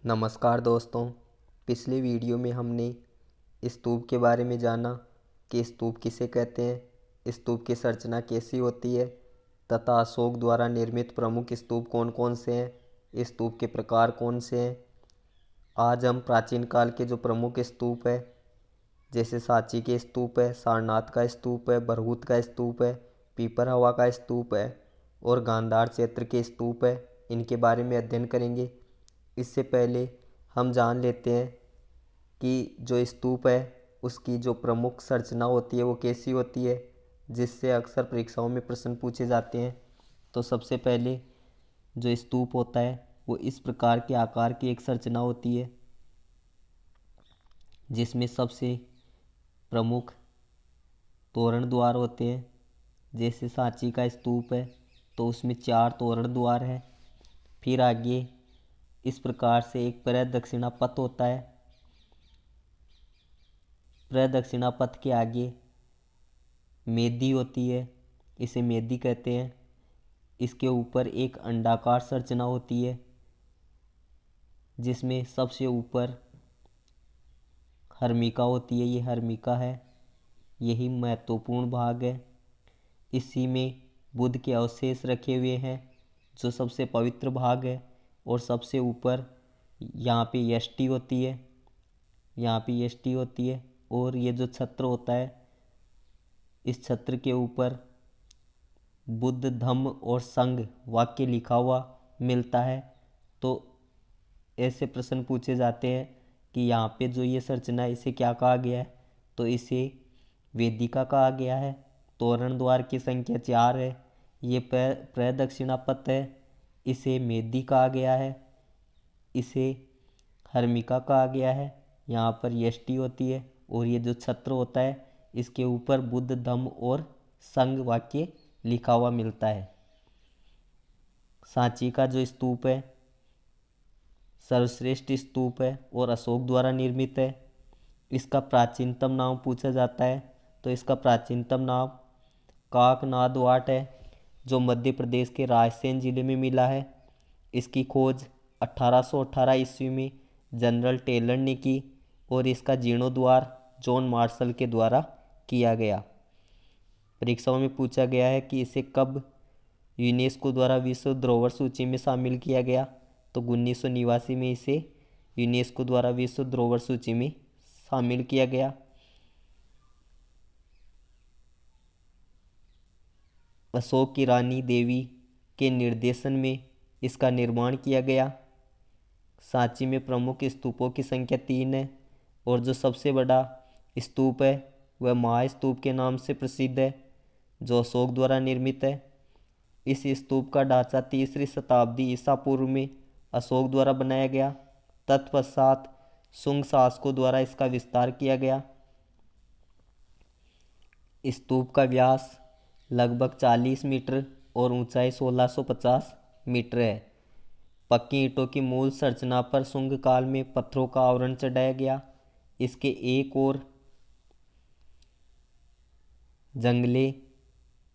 नमस्कार दोस्तों। पिछले वीडियो में हमने स्तूप के बारे में जाना कि स्तूप किसे कहते हैं, स्तूप की संरचना कैसी होती है तथा अशोक द्वारा निर्मित प्रमुख स्तूप कौन कौन से हैं, स्तूप के प्रकार कौन से हैं। आज हम प्राचीन काल के जो प्रमुख स्तूप है जैसे सांची के स्तूप है, सारनाथ का स्तूप है, भरहुत का स्तूप है, पीपरहवा का स्तूप है और गांधार क्षेत्र के स्तूप है, इनके बारे में अध्ययन करेंगे। इससे पहले हम जान लेते हैं कि जो स्तूप है उसकी जो प्रमुख संरचना होती है वो कैसी होती है, जिससे अक्सर परीक्षाओं में प्रश्न पूछे जाते हैं। तो सबसे पहले जो स्तूप होता है वो इस प्रकार के आकार की एक संरचना होती है, जिसमें सबसे प्रमुख तोरण द्वार होते हैं। जैसे सांची का स्तूप है तो उसमें 4 तोरण द्वार हैं। फिर आगे इस प्रकार से एक प्रदक्षिणापथ होता है। प्रदक्षिणापथ के आगे मेदी होती है, इसे मेदी कहते हैं। इसके ऊपर एक अंडाकार संरचना होती है जिसमें सबसे ऊपर हर्मिका होती है। ये हर्मिका है, यही महत्वपूर्ण भाग है। इसी में बुद्ध के अवशेष रखे हुए हैं जो सबसे पवित्र भाग है। और सबसे ऊपर यहाँ पे यष्टि होती है, यहाँ पे यष्टि होती है। और ये जो छत्र होता है, इस छत्र के ऊपर बुद्ध धम्म और संघ वाक्य लिखा हुआ मिलता है। तो ऐसे प्रश्न पूछे जाते हैं कि यहाँ पे जो ये संरचना है इसे क्या कहा गया है, तो इसे वेदिका कहा गया है। तोरण द्वार की संख्या 4 है। ये प्रदक्षिणापथ है, इसे मेदी कहा गया है, इसे हर्मिका कहा गया है। यहाँ पर यष्टि होती है और ये जो छत्र होता है इसके ऊपर बुद्ध धम्म और संघ वाक्य लिखा हुआ मिलता है। सांची का जो स्तूप है सर्वश्रेष्ठ स्तूप है और अशोक द्वारा निर्मित है। इसका प्राचीनतम नाम पूछा जाता है तो इसका प्राचीनतम नाम काकनाद वाट है, जो मध्य प्रदेश के रायसेन जिले में मिला है। इसकी खोज 1818 ईस्वी में जनरल टेलर ने की और इसका जीर्णोद्धार जॉन मार्शल के द्वारा किया गया। परीक्षाओं में पूछा गया है कि इसे कब यूनेस्को द्वारा विश्व धरोहर सूची में शामिल किया गया, तो 1989 में इसे यूनेस्को द्वारा विश्व धरोहर सूची में शामिल किया गया। अशोक की रानी देवी के निर्देशन में इसका निर्माण किया गया। सांची में प्रमुख स्तूपों की संख्या 3 है और जो सबसे बड़ा स्तूप है वह महास्तूप के नाम से प्रसिद्ध है, जो अशोक द्वारा निर्मित है। इस स्तूप का ढांचा 3री शताब्दी ईसा पूर्व में अशोक द्वारा बनाया गया। तत्पश्चात शुंग शासकों द्वारा इसका विस्तार किया गया। स्तूप का व्यास लगभग 40 मीटर और ऊंचाई 1650 मीटर है। पक्की ईंटों की मूल संरचना पर शुंग काल में पत्थरों का आवरण चढ़ाया गया। इसके एक और जंगले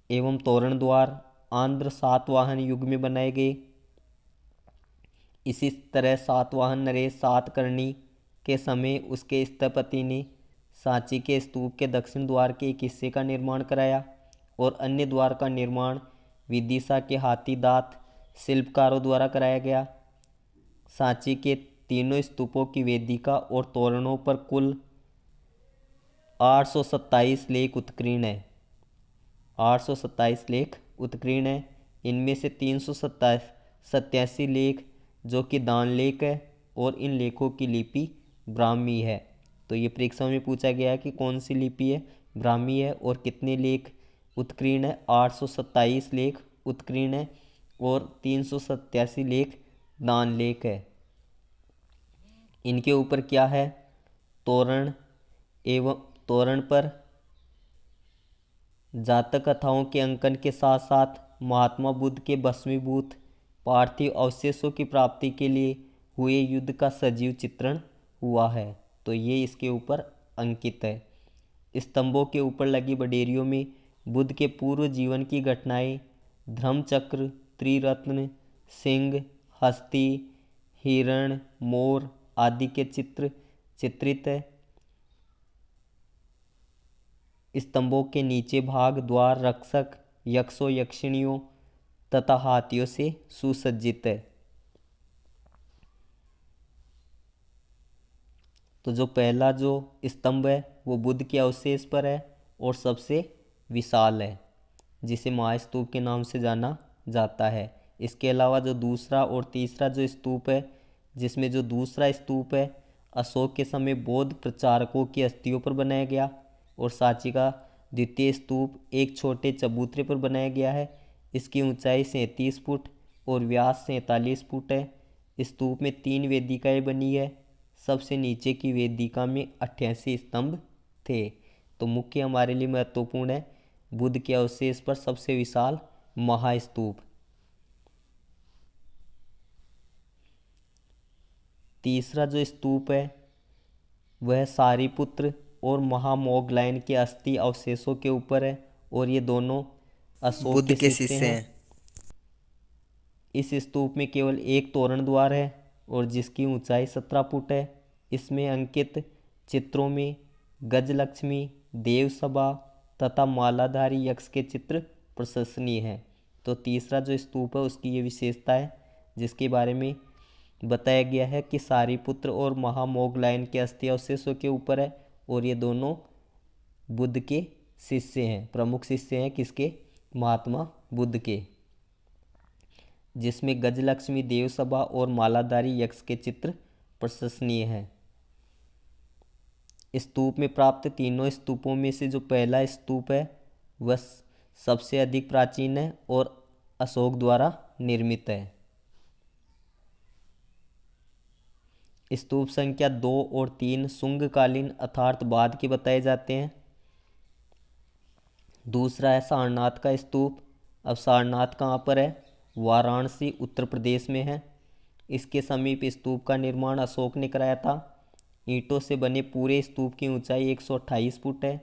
एवं तोरण द्वार आंध्र सातवाहन युग में बनाए गए। इसी तरह सातवाहन नरेश सातकर्णी के समय उसके स्थपति ने सांची के स्तूप के दक्षिण द्वार के एक हिस्से का निर्माण कराया और अन्य द्वार का निर्माण विदिशा के हाथीदांत शिल्पकारों द्वारा कराया गया। सांची के तीनों स्तूपों की वेदिका और तोरणों पर कुल 827 लेख उत्कीर्ण है। 827 लेख उत्कीर्ण है। इनमें से 387 लेख जो कि दान लेख है और इन लेखों की लिपि ब्राह्मी है। तो ये परीक्षा में पूछा गया है कि कौन सी लिपि है, ब्राह्मी है। और कितने लेख उत्कीर्ण है, 827 लेख उत्कीर्ण है और 387 लेख दान लेख है। इनके ऊपर क्या है, तोरण एवं तोरण पर जातक कथाओं के अंकन के साथ साथ महात्मा बुद्ध के भस्मीभूत पार्थिव अवशेषों की प्राप्ति के लिए हुए युद्ध का सजीव चित्रण हुआ है। तो ये इसके ऊपर अंकित है। स्तंभों के ऊपर लगी बडेरियों में बुद्ध के पूर्व जीवन की घटनाएं, धर्मचक्र, त्रिरत्न, सिंह, हस्ती, हिरण, मोर आदि के चित्र चित्रित है। स्तंभों के नीचे भाग द्वार, रक्षक, यक्षों, यक्षिणियों तथा हाथियों से सुसज्जित है। तो जो पहला जो स्तंभ है वो बुद्ध के अवशेष पर है और सबसे विशाल है, जिसे महास्तूप के नाम से जाना जाता है। इसके अलावा जो दूसरा और तीसरा जो स्तूप है, जिसमें जो दूसरा स्तूप है अशोक के समय बौद्ध प्रचारकों की अस्थियों पर बनाया गया, और सांची का द्वितीय स्तूप एक छोटे चबूतरे पर बनाया गया है। इसकी ऊंचाई 37 फुट और व्यास 47 फुट है। स्तूप में 3 वेदिकाएं बनी है। सबसे नीचे की वेदिका में 88 स्तंभ थे। तो मुख्य हमारे लिए महत्वपूर्ण है बुद्ध के अवशेष पर सबसे विशाल महास्तूप। तीसरा जो स्तूप है वह सारिपुत्र और महामोगलायन के अस्थि अवशेषों के ऊपर है, और ये दोनों अशोक बुद्ध के के शिष्य शिष्य हैं। हैं। इस स्तूप में केवल एक तोरण द्वार है और जिसकी ऊंचाई 17 फुट है। इसमें अंकित चित्रों में गजलक्ष्मी, देवसभा तथा मालाधारी यक्ष के चित्र प्रशंसनीय हैं। तो तीसरा जो स्तूप है उसकी ये विशेषता है, जिसके बारे में बताया गया है कि सारिपुत्र और महामोगलायन के अस्थि अवशेषों के ऊपर है, और ये दोनों बुद्ध के शिष्य हैं, प्रमुख शिष्य हैं किसके? महात्मा बुद्ध के, जिसमें गजलक्ष्मी, देवसभा और मालाधारी यक्ष के चित्र प्रशंसनीय हैं। स्तूप में प्राप्त तीनों स्तूपों में से जो पहला स्तूप है वह सबसे अधिक प्राचीन है और अशोक द्वारा निर्मित है। स्तूप संख्या 2 और 3 शुंगकालीन अर्थात बाद के बताए जाते हैं। दूसरा है सारनाथ का स्तूप। अब सारनाथ कहाँ पर है? वाराणसी उत्तर प्रदेश में है। इसके समीप स्तूप का निर्माण अशोक ने कराया था। ईंटों से बने पूरे स्तूप की ऊंचाई 128 फुट है।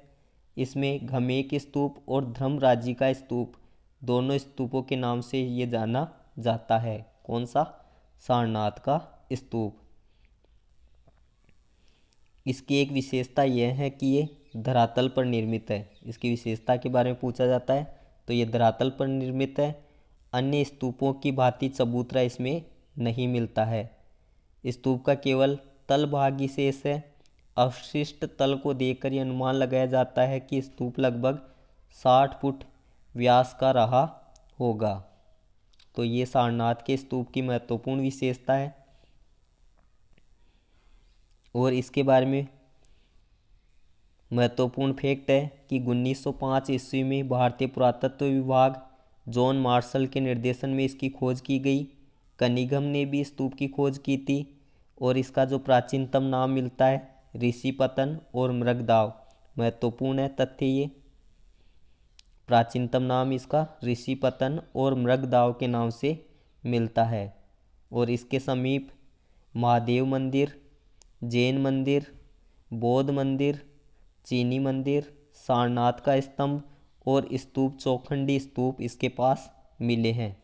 इसमें घमेक स्तूप और धर्मराजी का स्तूप दोनों स्तूपों के नाम से ये जाना जाता है। कौन सा? सारनाथ का स्तूप। इसकी एक विशेषता यह है कि ये धरातल पर निर्मित है। इसकी विशेषता के बारे में पूछा जाता है तो ये धरातल पर निर्मित है। अन्य स्तूपों की भांति चबूतरा इसमें नहीं मिलता है। स्तूप का केवल तल भाग ही शेष है। अवशिष्ट तल को देखकर यह अनुमान लगाया जाता है कि स्तूप लगभग 60 फुट व्यास का रहा होगा। तो ये सारनाथ के स्तूप की महत्वपूर्ण विशेषता है। और इसके बारे में महत्वपूर्ण फैक्ट है कि 1905 ईस्वी में भारतीय पुरातत्व विभाग जॉन मार्शल के निर्देशन में इसकी खोज की गई। कनिंघम ने भी स्तूप की खोज की थी और इसका जो प्राचीनतम नाम मिलता है ऋषिपतन और मृगदाव। महत्वपूर्ण है तथ्य ये। प्राचीनतम नाम इसका ऋषिपतन और मृगदाव के नाम से मिलता है। और इसके समीप महादेव मंदिर, जैन मंदिर, बौद्ध मंदिर, चीनी मंदिर, सारनाथ का स्तंभ और स्तूप, चौखंडी स्तूप इसके पास मिले हैं।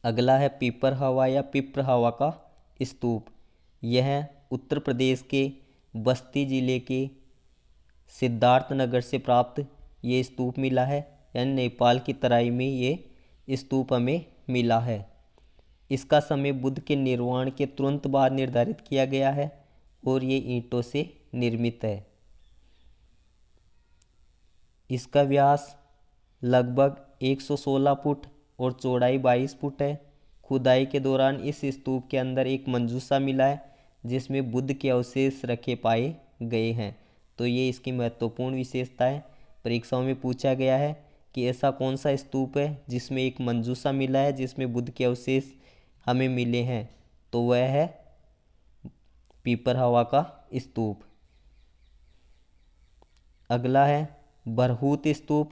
अगला है पिपरहवा या पिपरहवा का स्तूप। यह उत्तर प्रदेश के बस्ती जिले के सिद्धार्थनगर से प्राप्त ये स्तूप मिला है, यानी नेपाल की तराई में ये स्तूप हमें मिला है। इसका समय बुद्ध के निर्वाण के तुरंत बाद निर्धारित किया गया है और ये ईंटों से निर्मित है। इसका व्यास लगभग 116 फुट और चौड़ाई 22 फुट है। खुदाई के दौरान इस स्तूप के अंदर एक मंजूषा मिला है जिसमें बुद्ध के अवशेष रखे पाए गए हैं। तो ये इसकी महत्वपूर्ण विशेषता है। परीक्षाओं में पूछा गया है कि ऐसा कौन सा स्तूप है जिसमें एक मंजूषा मिला है जिसमें बुद्ध के अवशेष हमें मिले हैं, तो वह है पिपरहवा का स्तूप। अगला है बरहूत स्तूप।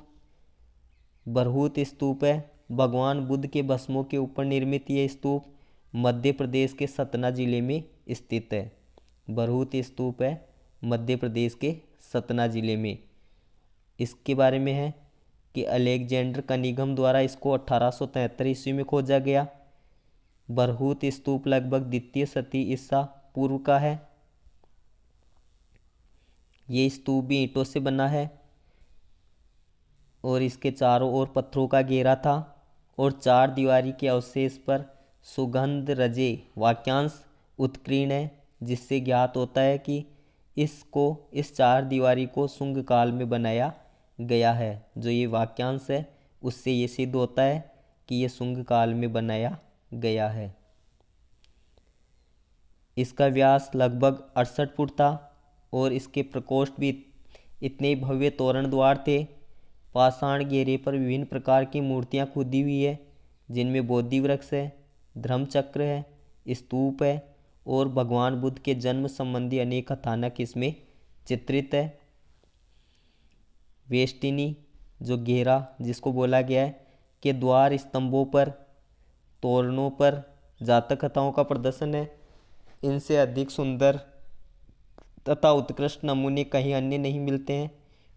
बरहूत स्तूप है भगवान बुद्ध के भस्मों के ऊपर निर्मित यह स्तूप मध्य प्रदेश के सतना जिले में स्थित है। बरहूत स्तूप है मध्य प्रदेश के सतना जिले में। इसके बारे में है कि अलेक्जेंडर कनिंघम द्वारा इसको 1873 ईस्वी में खोजा गया। बरहूत स्तूप लगभग द्वितीय शती ईसा पूर्व का है। ये स्तूप भी ईंटों से बना है और इसके चारों ओर पत्थरों का घेरा था और चार दीवारी के अवशेष पर सुगंध रजे वाक्यांश उत्कीर्ण है, जिससे ज्ञात होता है कि इस चार दीवारी को शुंग काल में बनाया गया है। जो ये वाक्यांश है उससे ये सिद्ध होता है कि ये शुंग काल में बनाया गया है। इसका व्यास लगभग 68 फुट था और इसके प्रकोष्ठ भी इतने भव्य तोरण द्वार थे। पाषाण घेरे पर विभिन्न प्रकार की मूर्तियां खुदी हुई है, जिनमें बोधि वृक्ष है, धर्मचक्र है, स्तूप है और भगवान बुद्ध के जन्म संबंधी अनेक कथानक इसमें चित्रित है। वेष्टिनी जो घेरा जिसको बोला गया है के द्वार स्तंभों पर तोरणों पर जातक कथाओं का प्रदर्शन है। इनसे अधिक सुंदर तथा उत्कृष्ट नमूने कहीं अन्य नहीं मिलते हैं।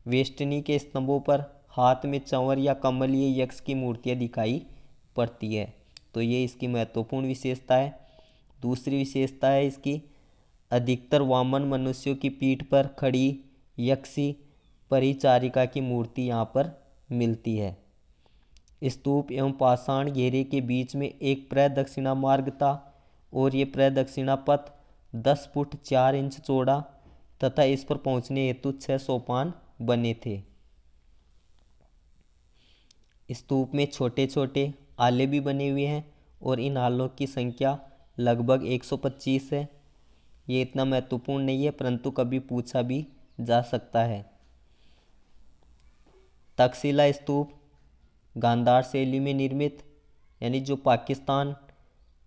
वेष्टनी के स्तंभों पर हाथ में चंवर या कमलीय यक्ष की मूर्तियां दिखाई पड़ती है। तो ये इसकी महत्वपूर्ण विशेषता है। दूसरी विशेषता है इसकी अधिकतर वामन मनुष्यों की पीठ पर खड़ी यक्षी परिचारिका की मूर्ति यहाँ पर मिलती है। स्तूप एवं पाषाण घेरे के बीच में एक प्रदक्षिणा मार्ग था और ये प्रदक्षिणा पथ 10 फुट 4 इंच चौड़ा तथा इस पर पहुंचने हेतु 6 सोपान बने थे। स्तूप में छोटे छोटे आले भी बने हुए हैं और इन आलों की संख्या लगभग 125 है। ये इतना महत्वपूर्ण नहीं है, परंतु कभी पूछा भी जा सकता है। तक्षशिला स्तूप गांधार शैली में निर्मित, यानी जो पाकिस्तान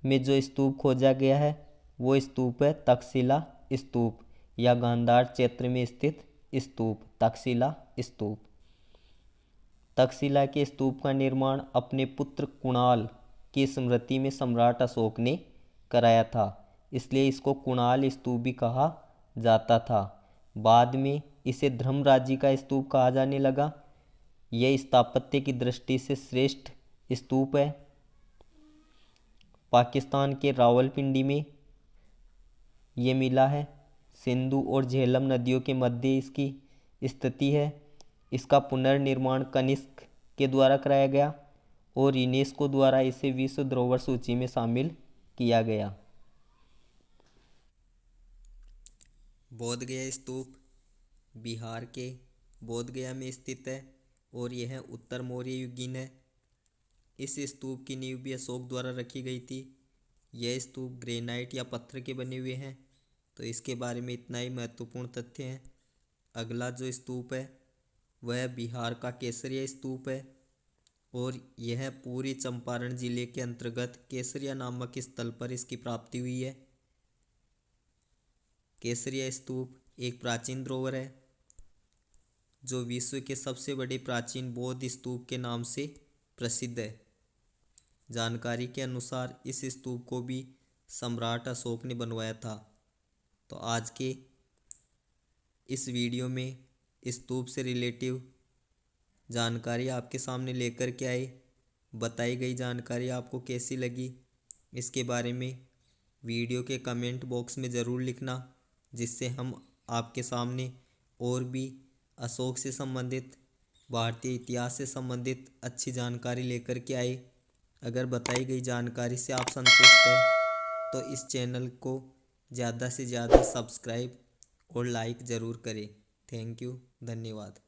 में जो स्तूप खोजा गया है वो स्तूप है तक्षशिला स्तूप या गांधार क्षेत्र में स्थित स्तूप तक्षशिला स्तूप। तक्षशिला के स्तूप का निर्माण अपने पुत्र कुणाल की स्मृति में सम्राट अशोक ने कराया था, इसलिए इसको कुणाल स्तूप भी कहा जाता था। बाद में इसे धर्मराजी का स्तूप कहा जाने लगा। यह स्थापत्य की दृष्टि से श्रेष्ठ स्तूप है। पाकिस्तान के रावलपिंडी में ये मिला है। सिंधु और झेलम नदियों के मध्य इसकी स्थिति है। इसका पुनर्निर्माण कनिष्क के द्वारा कराया गया और यूनेस्को द्वारा इसे विश्व धरोहर सूची में शामिल किया गया। बोध गया स्तूप बिहार के बोध गया में स्थित है और यह उत्तर मौर्य युगीन है। इस स्तूप की नींव भी अशोक द्वारा रखी गई थी। यह स्तूप ग्रेनाइट या पत्थर के बने हुए हैं। तो इसके बारे में इतना ही महत्वपूर्ण तथ्य है। अगला जो स्तूप है वह बिहार का केसरिया स्तूप है और यह पूरी चंपारण जिले के अंतर्गत केसरिया नामक स्थल पर इसकी प्राप्ति हुई है। केसरिया स्तूप एक प्राचीन धरोहर है जो विश्व के सबसे बड़े प्राचीन बौद्ध स्तूप के नाम से प्रसिद्ध है। जानकारी के अनुसार इस स्तूप को भी सम्राट अशोक ने बनवाया था। तो आज के इस वीडियो में स्तूप से रिलेटिव जानकारी आपके सामने लेकर के आए। बताई गई जानकारी आपको कैसी लगी इसके बारे में वीडियो के कमेंट बॉक्स में ज़रूर लिखना, जिससे हम आपके सामने और भी अशोक से संबंधित भारतीय इतिहास से संबंधित अच्छी जानकारी लेकर के आए। अगर बताई गई जानकारी से आप संतुष्ट हैं तो इस चैनल को ज़्यादा से ज़्यादा सब्सक्राइब और लाइक ज़रूर करें। थैंक यू, धन्यवाद।